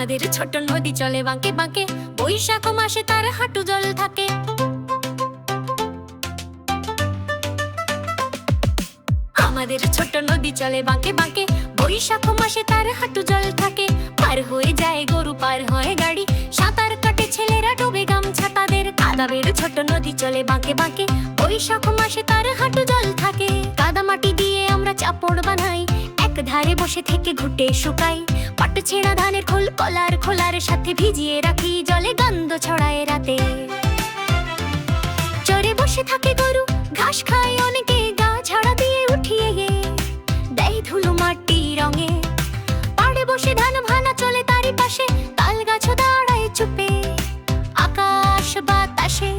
আমাদের ছোট নদী চলে বাঁকে বাঁকে, বৈশাখ মাসে তার হাঁটু জল থাকে। আমাদের ছোট নদী চলে বাঁকে বাঁকে, বৈশাখ মাসে তার হাঁটু জল থাকে। পার হয়ে যায় গরু, পার হয় গাড়ি, সাঁতার কাটে ছেলেরা, ডুবে গামছা তাদের। আমাদের ছোট নদী চলে বাঁকে বাঁকে, বৈশাখ মাসে তার হাঁটু জল থাকে। কাদা মাটি দিয়ে আমরা চাপড় বানাই, এক ধারে বসে থেকে ঘুটে শুকাই। পাট ছেঁড়া ধানের খোল কলার খোলার সাথে ভিজিয়ে রাখি, জলে গন্ধ ছড়ায় রাতে। চরে বসে থাকে গরু, ঘাস খায় অনেকে, গা ঝাড়া দিয়ে উঠিয়ে দেয় ধুলো মাটি রঙে। পাড়ে বসে ধান ভানা চলে তারই পাশে, তাল গাছ দাঁড়ায় চুপে আকাশ বাতাসে।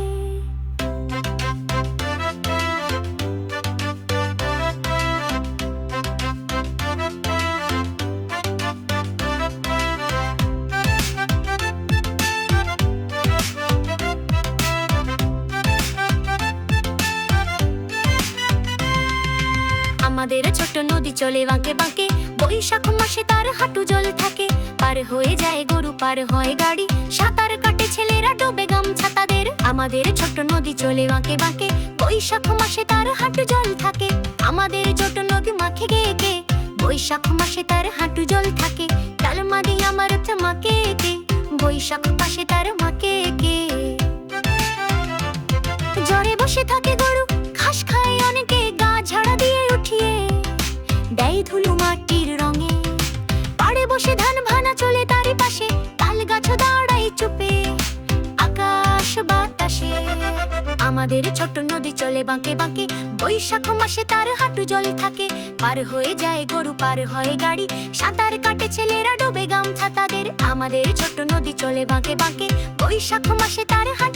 আমাদের ছোট নদী চলে বাঁকে বাঁকে, বৈশাখ মাসে তার হাঁটু জল থাকে। পার হয়ে যায় গরু, পার হয় গাড়ি, সাঁতার কাটে ছেলেরা, ডোবে গামছা তাদের। আমাদের ছোট নদী চলে বাঁকে বাঁকে, বৈশাখ মাসে তার হাঁটু জল থাকে। আমাদের ছোট নদী মাখে গে গে, বৈশাখ মাসে তার হাঁটু জল থাকে। ডালমা দিয়ে আমার মাকে কে, বৈশাখ মাসে তার মাকে কে। জ্বরে বসে থাকে গরু, ঘাস খায় অনেকে, গা ঝাড়া দিয়ে উঠিয়ে দেয় ধুলো মাটির রঙে। পাড়ে বসে ধান ভানা চলে তারই পাশে, তাল গাছ দাঁড়ায় চুপে আকাশ বাতাসে। আমাদের ছোট নদী চলে বাঁকে বাঁকে, বৈশাখ মাসে তার হাঁটু জল থাকে। পার হয়ে যায় গরু, পার হয় গাড়ি, সাঁতার কাটে ছেলেরা, ডোবে গামছা তাদের। আমাদের ছোট নদী চলে বাঁকে বাঁকে, বৈশাখ মাসে তার হাঁটু